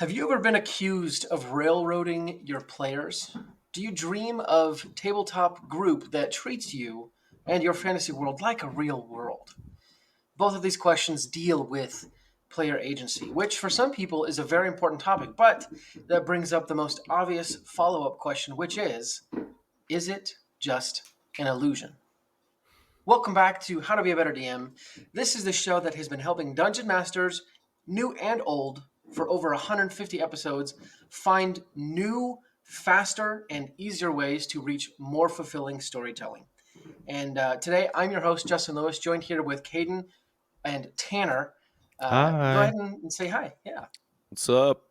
Have you ever been accused of railroading your players? Do you dream of tabletop group that treats you and your fantasy world like a real world? Both of these questions deal with player agency, which for some people is a very important topic, but that brings up the most obvious follow-up question, which is it just an illusion? Welcome back to How to Be a Better DM. This is the show that has been helping dungeon masters, new and old, for over 150 episodes, find new, faster, and easier ways to reach more fulfilling storytelling. And today, I'm your host, Justin Lewis, joined here with Caden and Tanner. Go ahead Hi. and say hi. Yeah. What's up?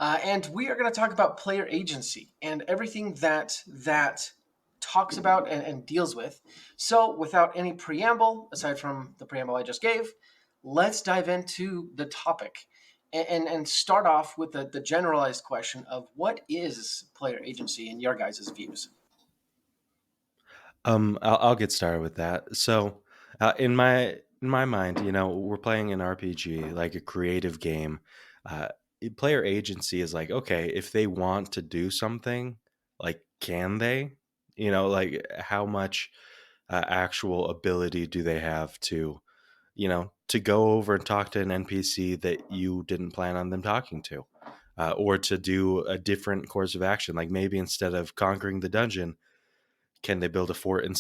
And we are going to talk about player agency and everything that talks about and deals with. So, without any preamble, aside from the preamble I just gave, let's dive into the topic and start off with the generalized question of what is player agency in your guys' views? I'll get started with that. In my mind, we're playing an RPG, like a creative game. Uh, Player agency is like, okay, if they want to do something, like, can they? Like, how much actual ability do they have to go over and talk to an NPC that you didn't plan on them talking to, or to do a different course of action? Like maybe instead of conquering the dungeon, can they build a fort and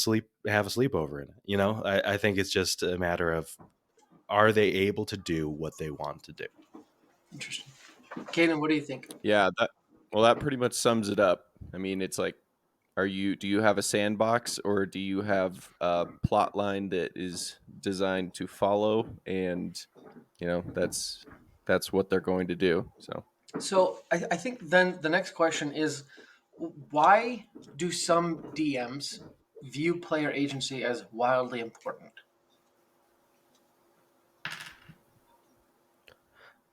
have a sleepover in it? I think it's just a matter of, are they able to do what they want to do? Interesting. Kaden, what do you think? Yeah, that pretty much sums it up. I mean, it's like, do you have a sandbox, or do you have a plot line that is designed to follow, and that's what they're going to do. So So, I think then the next question is why do some DMs view player agency as wildly important?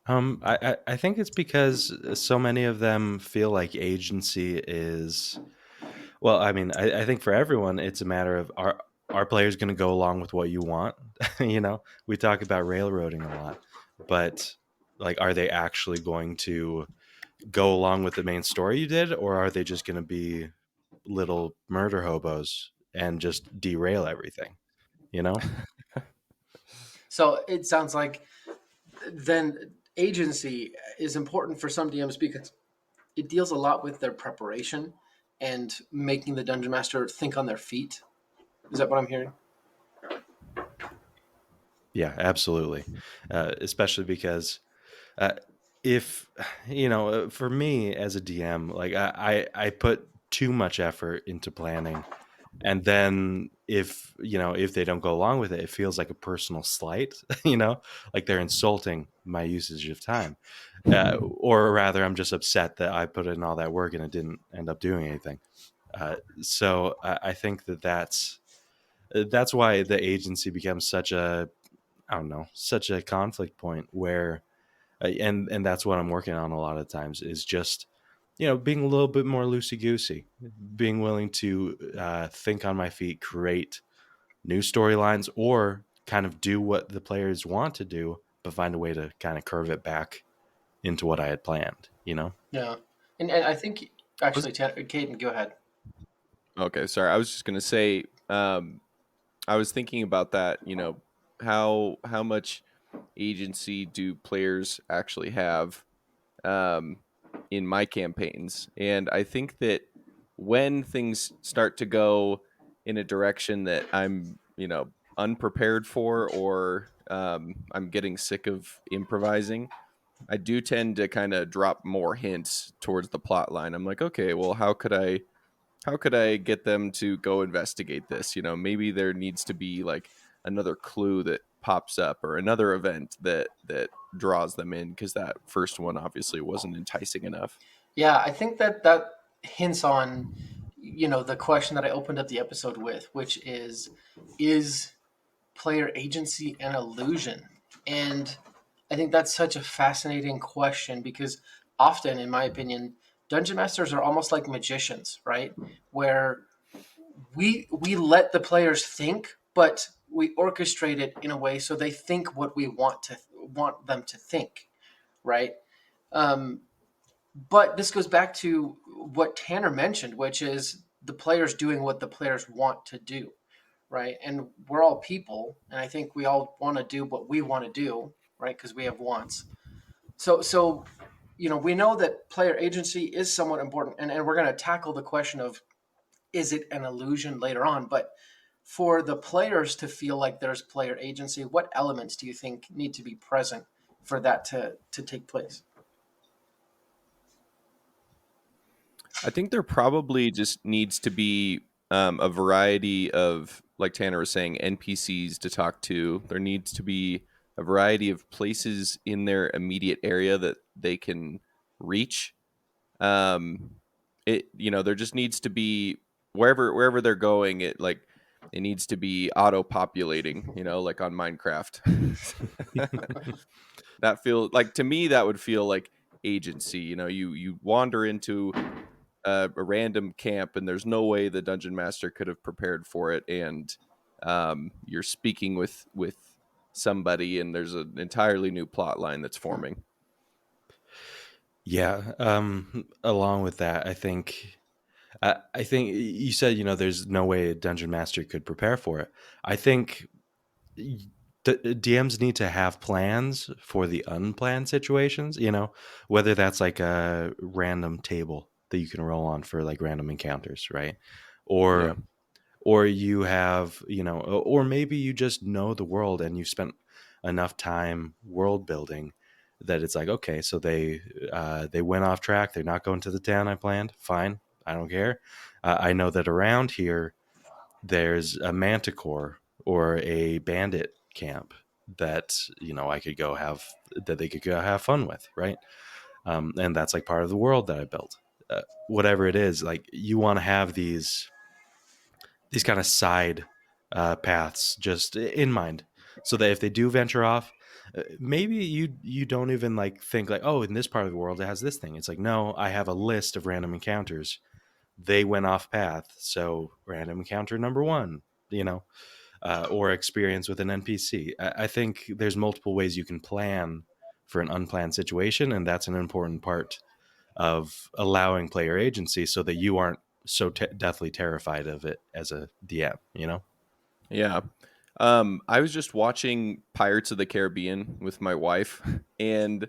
I think it's because so many of them feel like agency is, well, I mean, I think for everyone, it's a matter of, are players going to go along with what you want? We talk about railroading a lot, but like, are they actually going to go along with the main story you did, or are they just going to be little murder hobos and just derail everything? You know? So it sounds like then agency is important for some DMs because it deals a lot with their preparation and making the dungeon master think on their feet. Is that what I'm hearing? Yeah, absolutely. Especially because, uh, if for me as a DM, like, I put too much effort into planning, and then if they don't go along with it, it feels like a personal slight. Like they're insulting my usage of time, or rather, I'm just upset that I put in all that work and it didn't end up doing anything. So I think that's why the agency becomes such a, I don't know, such a conflict point where, and that's what I'm working on a lot of times, is just being a little bit more loosey goosey, being willing to think on my feet, create new storylines, or kind of do what the players want to do, but find a way to kind of curve it back into what I had planned. Yeah. And I think was actually, Caden, go ahead. okay. Sorry, I was just gonna say. I was thinking about that. How much agency do players actually have um, in my campaigns? And I think that when things start to go in a direction that I'm, unprepared for, or I'm getting sick of improvising, I do tend to kind of drop more hints towards the plot line. I'm like, okay, well, how could I get them to go investigate this? Maybe there needs to be like another clue that pops up, or another event that draws them in, because that first one obviously wasn't enticing enough. Yeah, I think that hints on, the question that I opened up the episode with, which is player agency an illusion? And I think that's such a fascinating question because often, in my opinion, dungeon masters are almost like magicians, right? Where we let the players think, but we orchestrate it in a way so they think what we want them to think, right? Um, but this goes back to what Tanner mentioned, which is the players doing what the players want to do, right? And we're all people, and I think we all want to do what we want to do, right? Because we have wants. So we know that player agency is somewhat important, and we're going to tackle the question of is it an illusion later on, but for the players to feel like there's player agency, what elements do you think need to be present for that to take place? I think there probably just needs to be a variety of, like Tanner was saying, NPCs to talk to. There needs to be a variety of places in their immediate area that they can reach. Um, there just needs to be wherever they're going. It needs to be auto populating. Like on Minecraft. That feel like, to me, that would feel like agency. You wander into a random camp, and there's no way the dungeon master could have prepared for it, and you're speaking with somebody, and there's an entirely new plot line that's forming. Yeah. Along with that, I think you said, there's no way a dungeon master could prepare for it. I think DMs need to have plans for the unplanned situations, whether that's like a random table that you can roll on for like random encounters, right? Or Yeah. or you have, or maybe you just know the world and you've spent enough time world building that it's like, okay, so they went off track. They're not going to the town I planned. Fine, I don't care. I know that around here there's a manticore or a bandit camp that I could go have that they could go have fun with, right? And that's like part of the world that I built. Whatever it is, like you want to have these kind of side paths just in mind, so that if they do venture off, maybe you don't even like think like, oh, in this part of the world it has this thing. It's like, no, I have a list of random encounters. They went off path, so random encounter number one, or experience with an NPC. I think there's multiple ways you can plan for an unplanned situation, and that's an important part of allowing player agency, so that you aren't so deathly terrified of it as a DM. Yeah. I was just watching Pirates of the Caribbean with my wife, and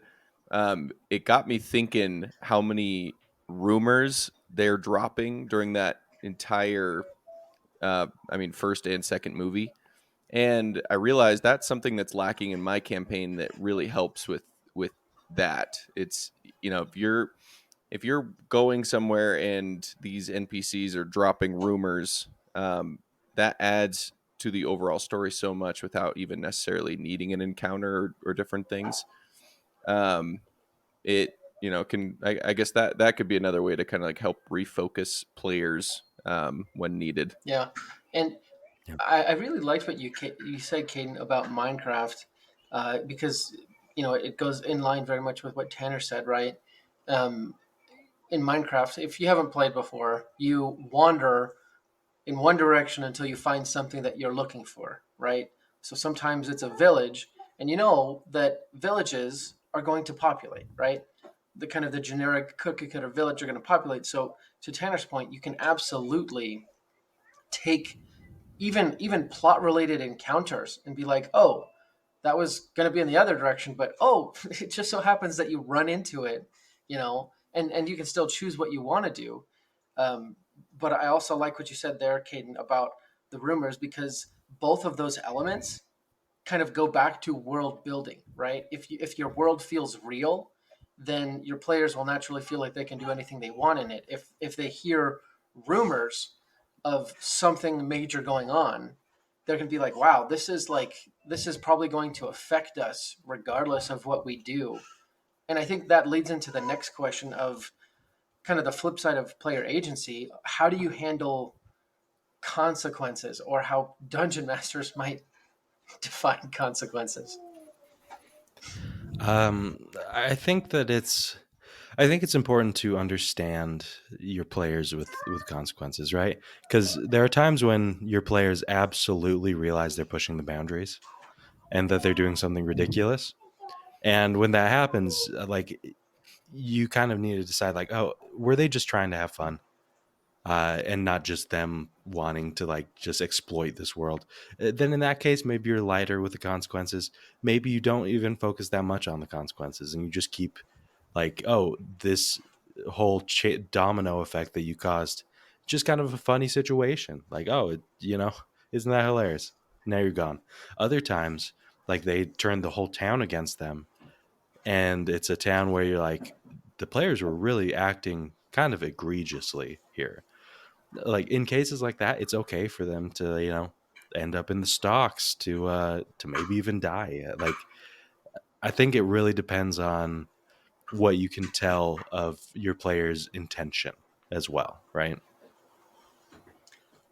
it got me thinking how many rumors they're dropping during that entire, first and second movie. And I realized that's something that's lacking in my campaign that really helps with that. It's, if you're going somewhere and these NPCs are dropping rumors, that adds to the overall story so much without even necessarily needing an encounter or different things. Um, it can, I guess that could be another way to kind of like help refocus players when needed. Yeah, and Yeah. I really liked what you said, Caden, about Minecraft, because it goes in line very much with what Tanner said, right? Um, in Minecraft, if you haven't played before, you wander in one direction until you find something that you're looking for, right? So sometimes it's a village, and you know that villages are going to populate, right? The kind of the generic cookie cutter village are going to populate. So to Tanner's point, you can absolutely take even plot related encounters and be like, oh, that was going to be in the other direction, but oh, it just so happens that you run into it, and you can still choose what you want to do. But I also like what you said there, Caden, about the rumors, because both of those elements kind of go back to world building, right? If your world feels real, then your players will naturally feel like they can do anything they want in it. If they hear rumors of something major going on, they're going to be like, wow, this is probably going to affect us regardless of what we do. And I think that leads into the next question of kind of the flip side of player agency. How do you handle consequences, or how dungeon masters might define consequences? I think that I think it's important to understand your players with consequences, right? Because there are times when your players absolutely realize they're pushing the boundaries and that they're doing something ridiculous. And when that happens, like you kind of need to decide like, oh, were they just trying to have fun? And not just them wanting to like just exploit this world. Then in that case, maybe you're lighter with the consequences. Maybe you don't even focus that much on the consequences, and you just keep like, oh, this whole domino effect that you caused, just kind of a funny situation. Like, oh, isn't that hilarious? Now you're gone. Other times, like they turned the whole town against them, and it's a town where you're like, the players were really acting kind of egregiously here. Like in cases like that, it's okay for them to end up in the stocks, to maybe even die. Like I think it really depends on what you can tell of your player's intention as well, right?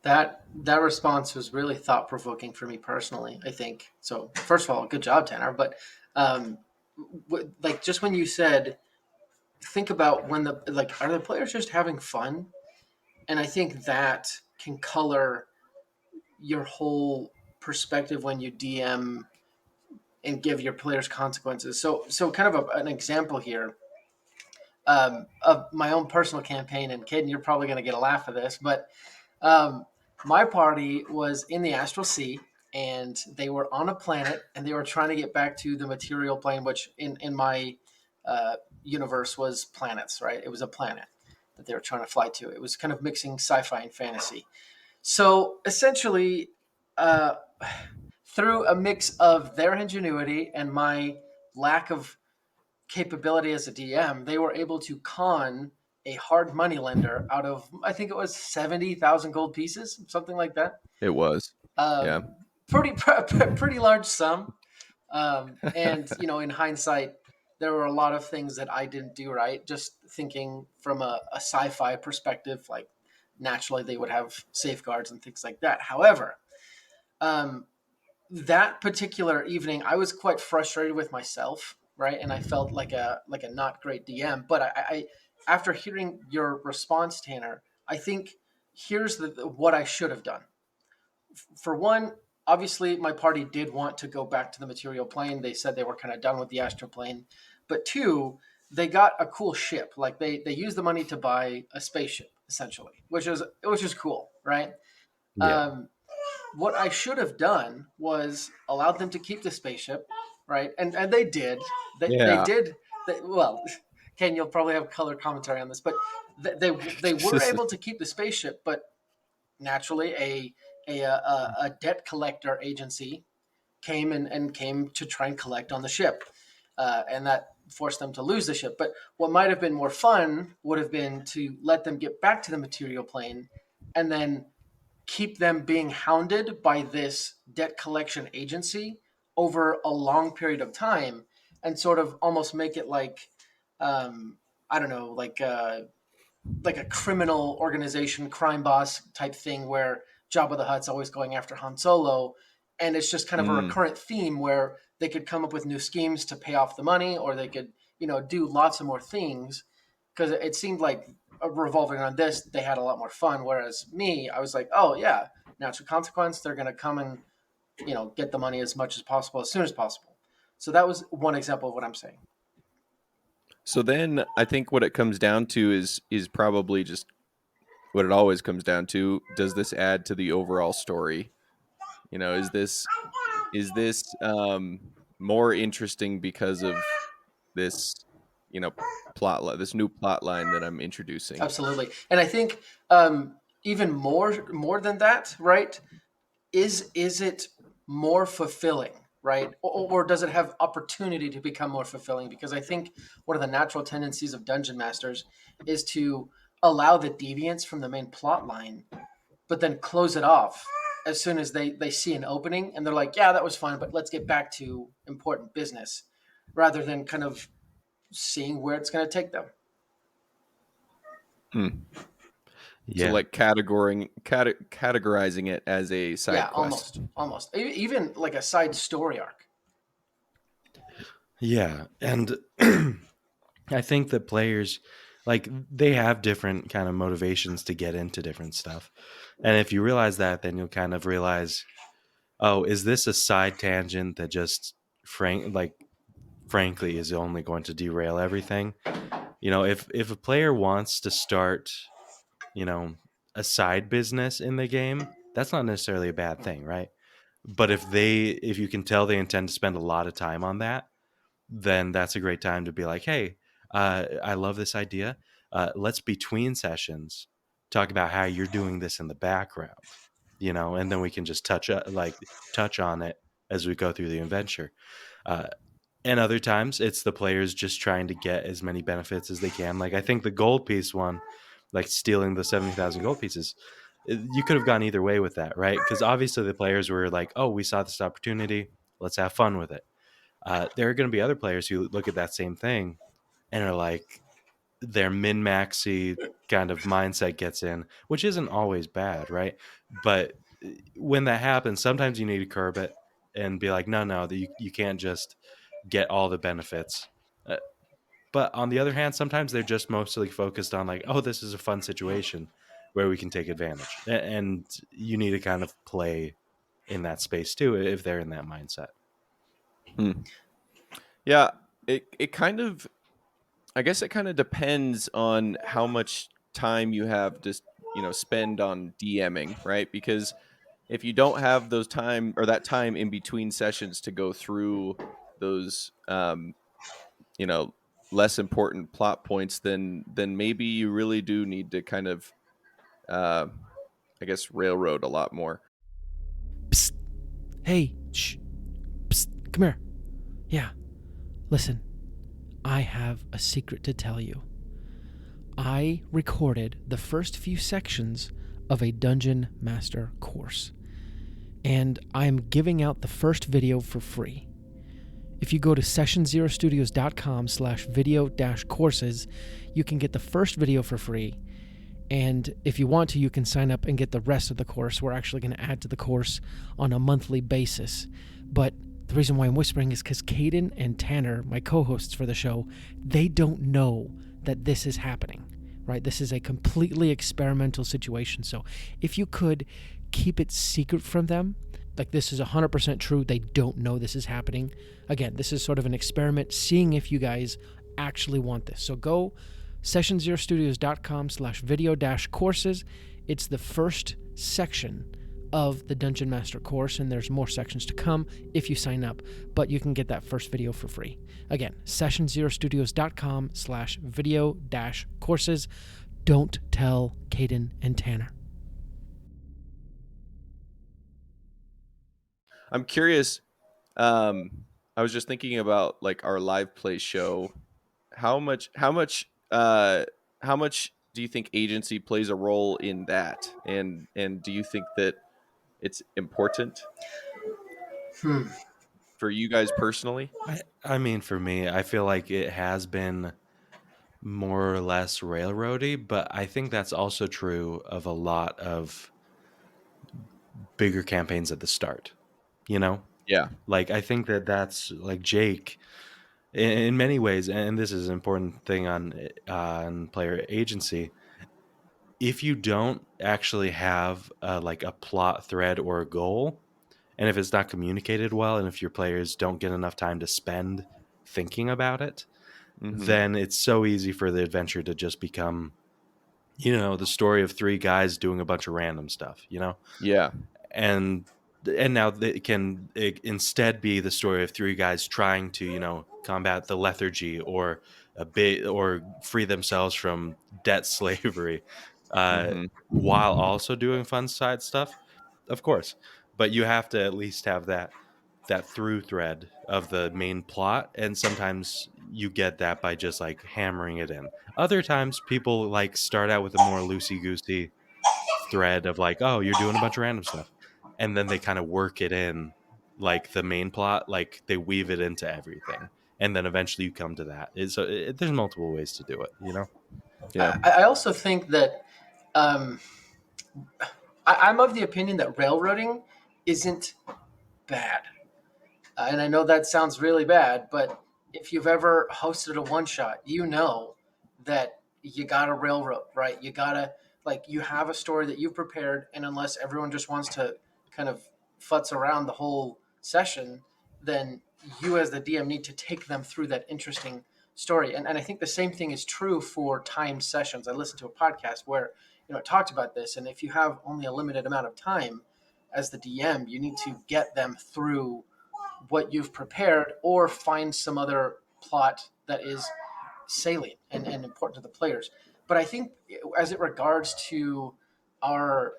That response was really thought provoking for me personally. I think so. First of all, good job, Tanner. But um, like just when you said, think about when the like, are the players just having fun? And I think that can color your whole perspective when you DM and give your players consequences. So kind of an example here of my own personal campaign. And Caden, you're probably going to get a laugh at this, but um, my party was in the astral sea, and they were on a planet, and they were trying to get back to the material plane, which in my universe was planets. Right, it was a planet that they were trying to fly to. It was kind of mixing sci-fi and fantasy. So essentially, uh, through a mix of their ingenuity and my lack of capability as a DM, they were able to con a hard money lender out of, I think it was 70,000 gold pieces, something like that. It was. Yeah. Um, pretty large sum. And in hindsight, there were a lot of things that I didn't do right. Just thinking from a sci-fi perspective, like naturally they would have safeguards and things like that. However, um, that particular evening, I was quite frustrated with myself, right? And I felt like a not great DM. But I after hearing your response, Tanner, I think here's what I should have done. For one, obviously my party did want to go back to the material plane. They said they were kind of done with the astral plane. But two, they got a cool ship. Like they used the money to buy a spaceship essentially, which is cool, right? Yeah. Um, what I should have done was allowed them to keep the spaceship, right? And they did. They Yeah. did. Well, Ken, you'll probably have color commentary on this, but they were able to keep the spaceship, but naturally a debt collector agency came to try and collect on the ship, and that forced them to lose the ship. But what might have been more fun would have been to let them get back to the material plane, and then keep them being hounded by this debt collection agency over a long period of time, and sort of almost make it like, I don't know, like a criminal organization, crime boss type thing, where Jabba the Hutt's always going after Han Solo, and it's just kind of a Mm. recurrent theme where they could come up with new schemes to pay off the money, or they could do lots of more things, because it seemed like revolving around this, they had a lot more fun. Whereas me, I was like, oh yeah, natural consequence. They're going to come and get the money as much as possible, as soon as possible. So that was one example of what I'm saying. So then I think what it comes down to is probably just what it always comes down to. Does this add to the overall story? Is this more interesting because of this, this new plot line that I'm introducing? Absolutely, and I think even more than that, right? Is it more fulfilling, right? Or does it have opportunity to become more fulfilling? Because I think one of the natural tendencies of dungeon masters is to allow the deviance from the main plot line, but then close it off as soon as they see an opening, and they're like, yeah, that was fun, but let's get back to important business, rather than kind of seeing where it's going to take them. Hmm. Yeah. So like categorizing it as a side Yeah, quest. almost even like a side story arc. Yeah. And I think that players, like, they have different kind of motivations to get into different stuff. And if you realize that, then you'll kind of realize, oh, is this a side tangent that just frankly is only going to derail everything? If a player wants to start, a side business in the game, that's not necessarily a bad thing, right? But if you can tell they intend to spend a lot of time on that, then that's a great time to be like, hey, I love this idea. Let's between sessions talk about how you're doing this in the background, and then we can just touch on it as we go through the adventure. Uh, and other times it's the players just trying to get as many benefits as they can. Like I think the gold piece one, like stealing the 70,000 gold pieces, you could have gone either way with that, right? Because obviously the players were like, oh, we saw this opportunity, let's have fun with it. There are going to be other players who look at that same thing and are like, their min-maxy kind of mindset gets in, which isn't always bad, right? But when that happens, sometimes you need to curb it and be like, no, you can't just get all the benefits. But on the other hand, sometimes they're just mostly focused on like, oh, this is a fun situation where we can take advantage. And you need to kind of play in that space too if they're in that mindset. Yeah, it kind of, I guess it kind of depends on how much time you have to, spend on DMing, right? Because if you don't have those time or that time in between sessions to go through those, you know, less important plot points, then maybe you really do need to kind of, uh, I guess, railroad a lot more. Psst. Hey, shh. Psst. Come here. Yeah. Listen, I have a secret to tell you. I recorded the first few sections of a Dungeon Master course, and I'm giving out the first video for free. If you go to sessionzerostudios.com/video-courses, you can get the first video for free. And if you want to, you can sign up and get the rest of the course. We're actually going to add to the course on a monthly basis. But the reason why I'm whispering is because Caden and Tanner, my co-hosts for the show, they don't know that this is happening, right? This is a completely experimental situation. So if you could keep it secret from them, like this is 100% true, they don't know this is happening. Again, this is sort of an experiment, seeing if you guys actually want this. So go sessionzerostudios.com/video-courses. It's the first section of the Dungeon Master course, and there's more sections to come if you sign up, but you can get that first video for free. Again, sessionzerostudios.com/video-courses. Don't tell Caden and Tanner. I'm curious. I was just thinking about like our live play show. How much do you think agency plays a role in that? And do you think that it's important for you guys personally? I mean, for me, I feel like it has been more or less railroady, but I think that's also true of a lot of bigger campaigns at the start. Yeah. Like I think that's like Jake in many ways, and this is an important thing on player agency. If you don't actually have like a plot thread or a goal, and if it's not communicated well, and if your players don't get enough time to spend thinking about it, then it's so easy for the adventure to just become, the story of three guys doing a bunch of random stuff, Yeah. and now it can instead be the story of three guys trying to combat the lethargy or free themselves from debt slavery, while also doing fun side stuff, of course. But you have to at least have that through thread of the main plot, and sometimes you get that by just like hammering it in. Other times people like start out with a more loosey-goosey thread of like, oh, you're doing a bunch of random stuff, and then they kind of work it in like the main plot, like they weave it into everything, and then eventually you come to that. There's multiple ways to do it. Yeah. I also think that I'm of the opinion that railroading isn't bad. And I know that sounds really bad, but if you've ever hosted a one shot, you know that you got to railroad, right? You got to, like, you have a story that you've prepared, and unless everyone just wants to kind of futz around the whole session, then you as the DM need to take them through that interesting story. And I think the same thing is true for timed sessions. I listened to a podcast where it talked about this, and if you have only a limited amount of time as the DM, you need to get them through what you've prepared or find some other plot that is salient and important to the players. But I think as it regards to our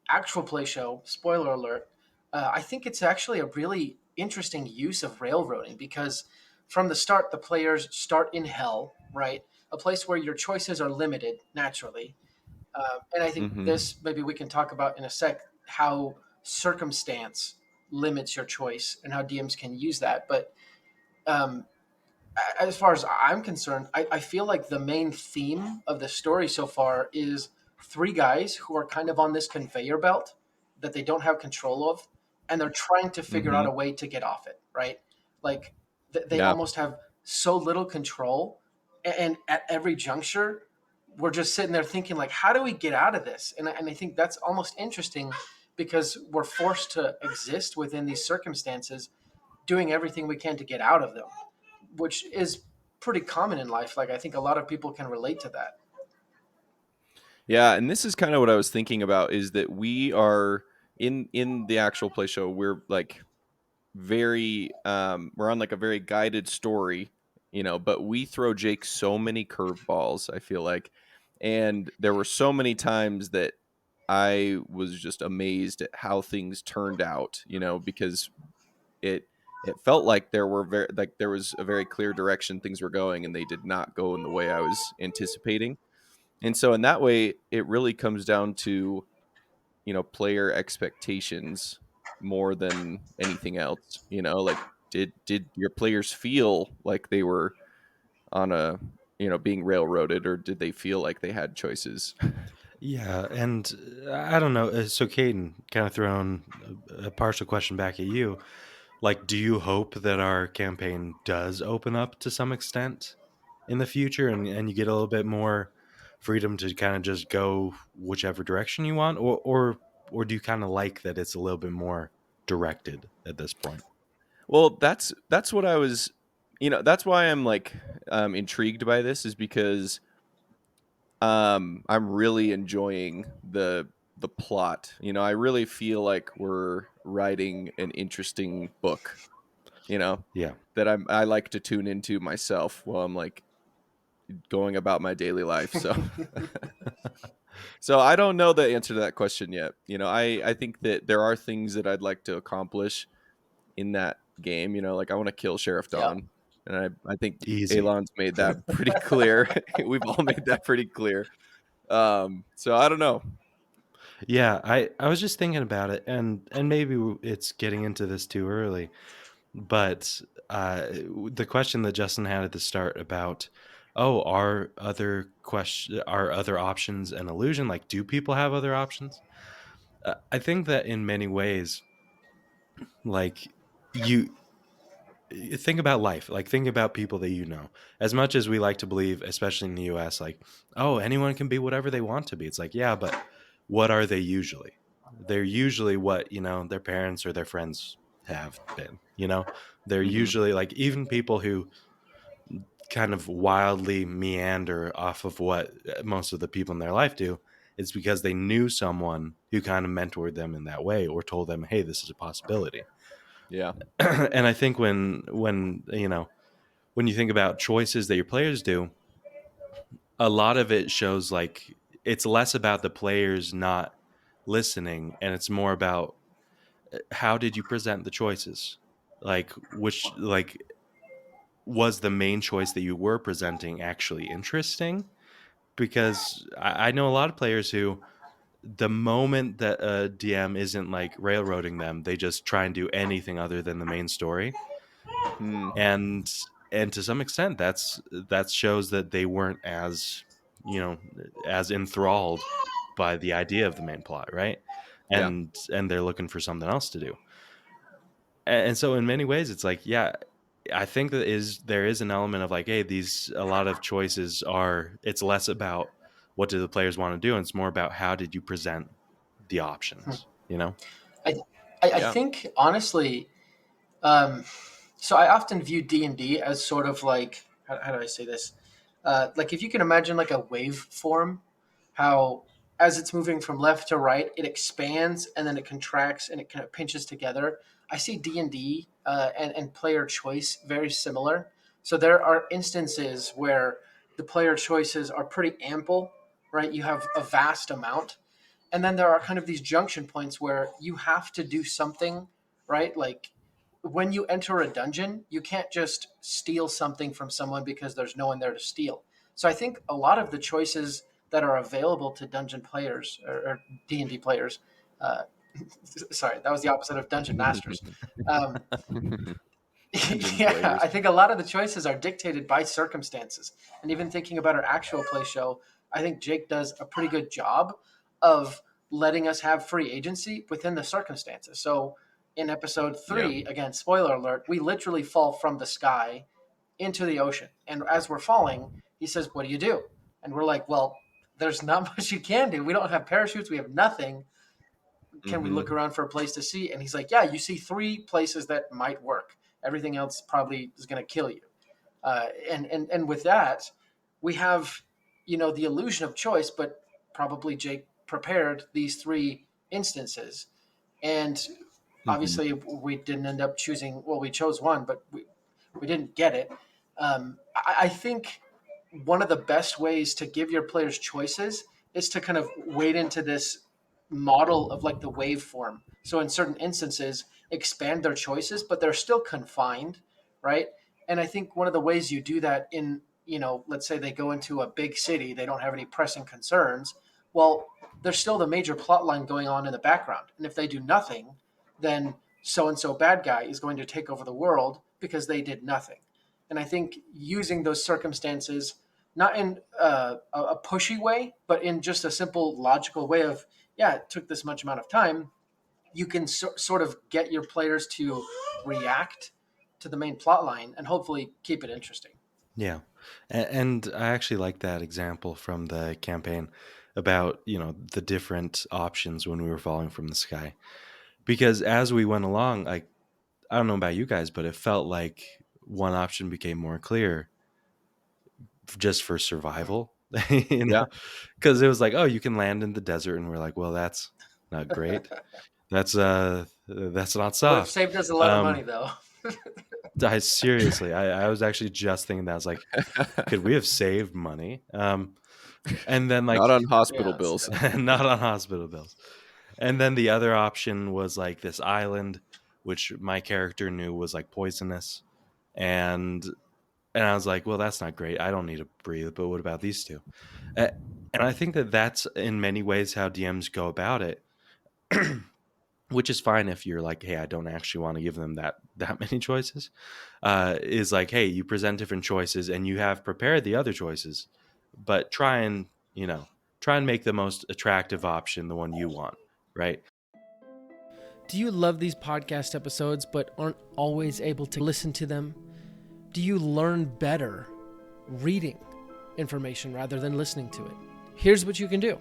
actual play show, spoiler alert, I think it's actually a really interesting use of railroading because from the start, the players start in hell, right? A place where your choices are limited naturally. And I think Mm-hmm. this maybe we can talk about in a sec how circumstance limits your choice and how DMs can use that. But um, as far as I'm concerned, I feel like the main theme of the story so far is three guys who are kind of on this conveyor belt that they don't have control of, and they're trying to figure Mm-hmm. out a way to get off it, right? Like they Yeah. almost have so little control, and at every juncture, we're just sitting there thinking, like, how do we get out of this? And I think that's almost interesting because we're forced to exist within these circumstances, doing everything we can to get out of them, which is pretty common in life. Like I think a lot of people can relate to that. Yeah, and this is kind of what I was thinking about is that we are in the actual play show, we're like very we're on like a very guided story, but we throw Jake so many curveballs, I feel like. And there were so many times that I was just amazed at how things turned out, because it it felt like there was a very clear direction things were going, and they did not go in the way I was anticipating. And so in that way, it really comes down to, player expectations more than anything else. Like did your players feel like they were on a, being railroaded, or did they feel like they had choices? Yeah, and I don't know. So, Caden, kind of throwing a partial question back at you. Like, do you hope that our campaign does open up to some extent in the future, and you get a little bit more freedom to kind of just go whichever direction you want, or do you kind of like that it's a little bit more directed at this point? Well, that's what I was, that's why I'm like intrigued by this, is because I'm really enjoying the plot. I really feel like we're writing an interesting book, Yeah. that I like to tune into myself while I'm like going about my daily life. So so I don't know the answer to that question yet. I think that there are things that I'd like to accomplish in that game. Like I want to kill Sheriff Yeah. Dawn. And I think Easy. Elon's made that pretty clear. We've all made that pretty clear. So I don't know. Yeah, I was just thinking about it, and maybe it's getting into this too early, but the question that Justin had at the start about, oh, are other options an illusion? Like, do people have other options? I think that in many ways, like you think about life, like think about people that you know. As much as we like to believe, especially in the US, like, oh, anyone can be whatever they want to be. It's like, yeah, but what are they usually? They're usually what, their parents or their friends have been. They're Mm-hmm. usually like even people who kind of wildly meander off of what most of the people in their life do. It's because they knew someone who kind of mentored them in that way or told them, hey, this is a possibility. Yeah. And I think when you think about choices that your players do, a lot of it shows like it's less about the players not listening, and it's more about how did you present the choices, like which like was the main choice that you were presenting actually interesting? Because I know a lot of players who, the moment that a DM isn't like railroading them, they just try and do anything other than the main story. Mm, and to some extent that shows that they weren't as as enthralled by the idea of the main plot, right? yeah. And they're looking for something else to do. And so in many ways it's like, yeah, I think there is an element of like, hey, these a lot of choices are, it's less about what do the players want to do, and it's more about how did you present the options. I I Yeah. think honestly, um, so I often view D&D as sort of like how do I say this? Like if you can imagine like a wave form, how as it's moving from left to right, it expands and then it contracts and it kind of pinches together. I see D&D and player choice very similar. So there are instances where the player choices are pretty ample, right? You have a vast amount, and then there are kind of these junction points where you have to do something, right? Like when you enter a dungeon, you can't just steal something from someone because there's no one there to steal. So I think a lot of the choices that are available to dungeon players or D&D players, uh, sorry, that was the opposite of dungeon masters. Um, Dungeon yeah, players. I think a lot of the choices are dictated by circumstances. And even thinking about our actual play show, I think Jake does a pretty good job of letting us have free agency within the circumstances. So in episode 3, again, spoiler alert, we literally fall from the sky into the ocean. And as we're falling, he says, "What do you do?" And we're like, "Well, there's not much you can do. We don't have parachutes. We have nothing. Can we Mhm. look around for a place to see?" And he's like, "Yeah, you see 3 places that might work. Everything else probably is going to kill you." And with that, we have, the illusion of choice, but probably Jake prepared these 3 instances. And Mhm. obviously we didn't end up choosing, well, we chose one, but we didn't get it. I think one of the best ways to give your players choices is to kind of wade into this model of like the waveform. So in certain instances, expand their choices, but they're still confined, right? And I think one of the ways you do that in, let's say they go into a big city, they don't have any pressing concerns. Well, there's still the major plot line going on in the background. And if they do nothing, then so and so bad guy is going to take over the world because they did nothing. And I think using those circumstances, not in a pushy way, but in just a simple logical way of, yeah, it took this much amount of time, you can sort of get your players to react to the main plot line and hopefully keep it interesting. Yeah. And I actually like that example from the campaign about, the different options when we were falling from the sky. Because as we went along, like, I don't know about you guys, but it felt like one option became more clear just for survival, Yeah. because it was like, oh, you can land in the desert. And we're like, well, that's not great. That's not Would have soft. saved us a lot of money, though. I was actually just thinking that. I was like, could we have saved money? And then like Not on hospital Yes, bills. not on hospital bills. And then the other option was like this island, which my character knew was like poisonous. And I was like, well, that's not great. I don't need to breathe, but what about these two? And I think that that's in many ways how DMs go about it, which is fine if you're like, hey, I don't actually want to give them that many choices. Is like, hey, you present different choices and you have prepared the other choices, but try and make the most attractive option the one you want, right? Do you love these podcast episodes but aren't always able to listen to them? Do you learn better reading information rather than listening to it? Here's what you can do.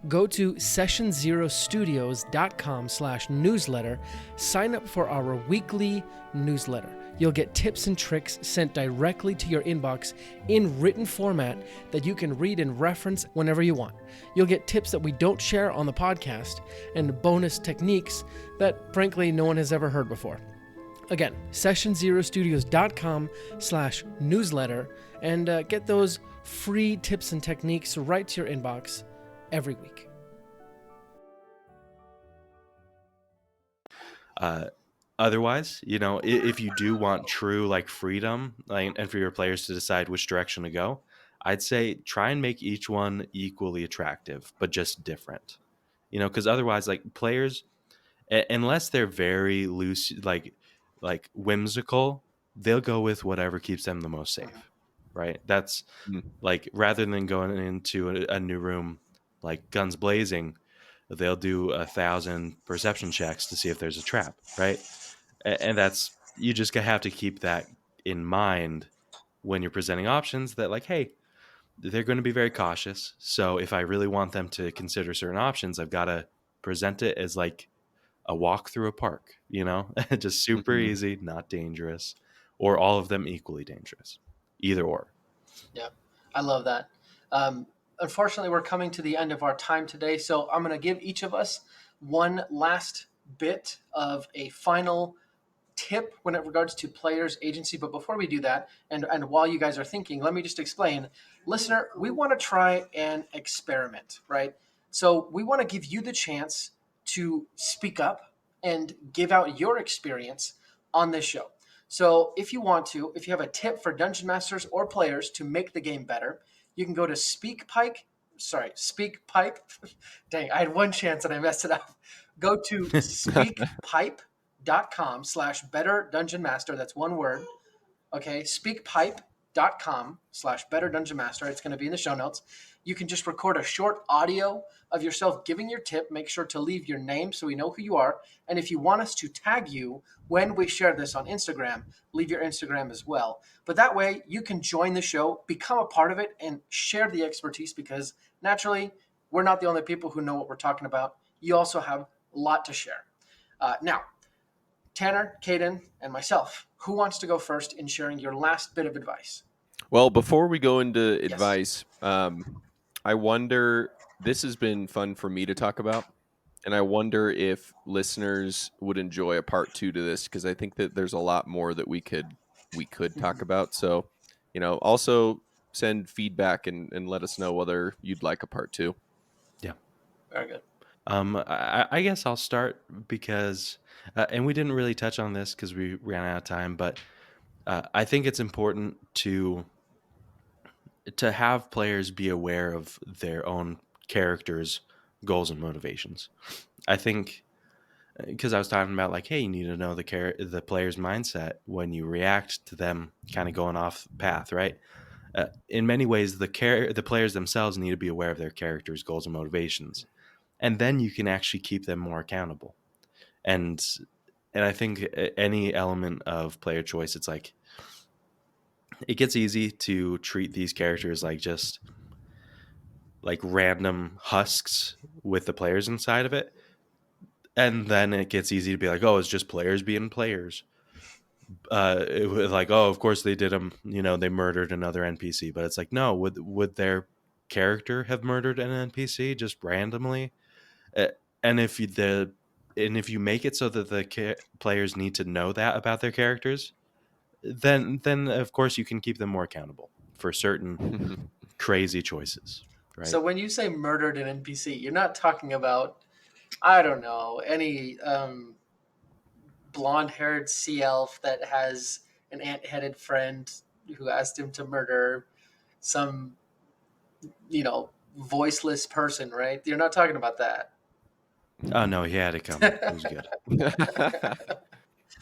Go to sessionzerostudios.com/newsletter. Sign up for our weekly newsletter. You'll get tips and tricks sent directly to your inbox in written format that you can read and reference whenever you want. You'll get tips that we don't share on the podcast and bonus techniques that, frankly, no one has ever heard before. Again, sessionzerostudios.com/newsletter and get those free tips and techniques right to your inbox every week. Otherwise, if you do want true like freedom, like, and for your players to decide which direction to go, I'd say try and make each one equally attractive, but just different. Because otherwise, like players, unless they're very loose, like whimsical, they'll go with whatever keeps them the most safe, right? That's Mm. like rather than going into a new room like guns blazing, they'll do 1,000 perception checks to see if there's a trap, right? And that's, you just have to keep that in mind when you're presenting options, that like, hey, they're going to be very cautious. So if I really want them to consider certain options, I've got to present it as like a walk through a park, just super Mhm. easy, not dangerous, or all of them equally dangerous. either or. Yeah, I love that. Um, Unfortunately, we're coming to the end of our time today, so I'm going to give each of us one last bit of a final tip when it regards to players agency. But before we do that, and while you guys are thinking, let me just explain. Listener, we want to try an experiment, right? So we want to give you the chance to speak up and give out your experience on this show. So if you want to, if you have a tip for dungeon masters or players to make the game better, you can go to SpeakPipe. Dang, I had one chance and I messed it up. Go to speakpipe.com/better dungeon master. That's one word. Okay, speakpipe.com/better dungeon master. It's going to be in the show notes. You can just record a short audio of yourself giving your tip. Make sure to leave your name so we know who you are. And if you want us to tag you when we share this on Instagram, leave your Instagram as well. But that way you can join the show, become a part of it, and share the expertise, because naturally we're not the only people who know what we're talking about. You also have a lot to share. Now, Tanner, Caden, and myself, who wants to go first in sharing your last bit of advice? Well, before we go into Yes. advice, I wonder, this has been fun for me to talk about, and I wonder if listeners would enjoy a part 2 to this, because I think that there's a lot more that we could talk about. So, also send feedback and let us know whether you'd like a part 2. Very good. I guess I'll start because, and we didn't really touch on this because we ran out of time, but I think it's important to have players be aware of their own characters' goals and motivations. I think because I was talking about like, hey, you need to know the player's mindset when you react to them kind of going off path, right? In many ways, the players themselves need to be aware of their characters' goals and motivations, and then you can actually keep them more accountable. And I think any element of player choice, it's like it gets easy to treat these characters like just like random husks with the players inside of it. And then it gets easy to be like, oh, it's just players being players. It was like, oh, of course they did them. They murdered another NPC, but it's like, no, would their character have murdered an NPC just randomly? And if you make it so that the players need to know that about their characters, then of course you can keep them more accountable for certain crazy choices, right? So when you say murdered an NPC, you're not talking about, I don't know, any blonde-haired sea elf that has an ant-headed friend who asked him to murder some, voiceless person, right? You're not talking about that. Oh no, he had it coming. It was good.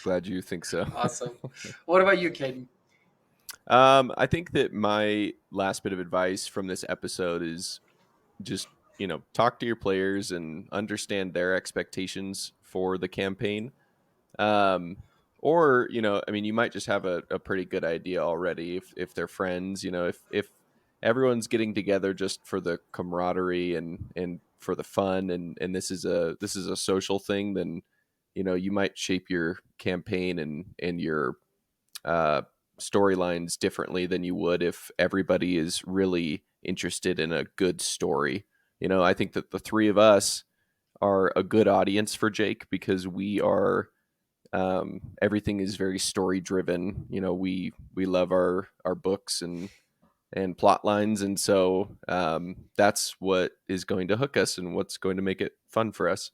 Glad you think so. Awesome. What about you, Caden? I think that my last bit of advice from this episode is just, talk to your players and understand their expectations for the campaign. Or, you might just have a pretty good idea already if they're friends, if everyone's getting together just for the camaraderie and for the fun, and this is a social thing, then, you might shape your campaign and your storylines differently than you would if everybody is really interested in a good story. I think that the three of us are a good audience for Jake because we are everything is very story driven. We love our books and plot lines, and so that's what is going to hook us and what's going to make it fun for us.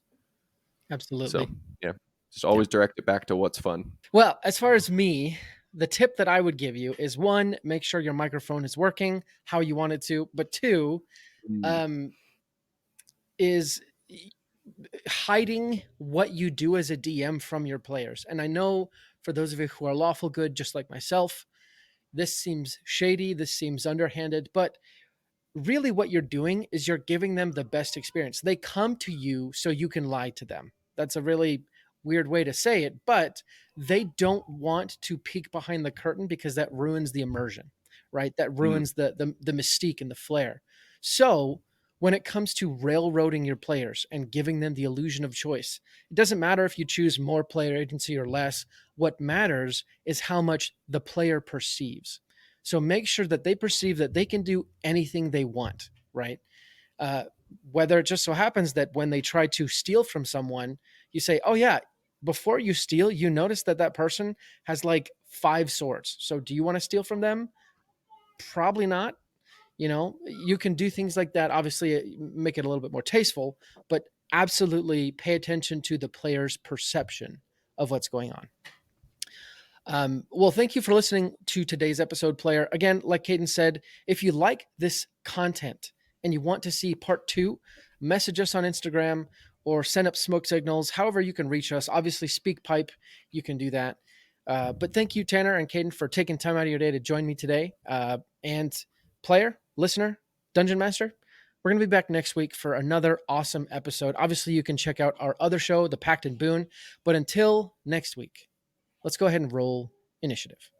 Absolutely. So yeah, just always direct it back to what's fun. Well, as far as me, the tip that I would give you is, one, make sure your microphone is working how you want it to. But two, is hiding what you do as a DM from your players. And I know for those of you who are lawful good, just like myself, this seems shady, this seems underhanded, but really what you're doing is you're giving them the best experience. They come to you so you can lie to them. That's a really weird way to say it, but they don't want to peek behind the curtain because that ruins the immersion, right? That ruins the mystique and the flair. So when it comes to railroading your players and giving them the illusion of choice, it doesn't matter if you choose more player agency or less. What matters is how much the player perceives. So make sure that they perceive that they can do anything they want, right? Whether it just so happens that when they try to steal from someone, you say, oh, yeah, before you steal, you notice that that person has like 5 swords. So do you want to steal from them? Probably not. You know, you can do things like that. Obviously, make it a little bit more tasteful, but absolutely pay attention to the player's perception of what's going on. Well, thank you for listening to today's episode, player. Again, like Caden said, if you like this content and you want to see part 2, message us on Instagram or send up smoke signals, however you can reach us. Obviously, SpeakPipe, you can do that. But thank you, Tanner and Caden, for taking time out of your day to join me today. And player, listener, Dungeon Master, we're going to be back next week for another awesome episode. Obviously, you can check out our other show, The Pact and Boon. But until next week, let's go ahead and roll initiative.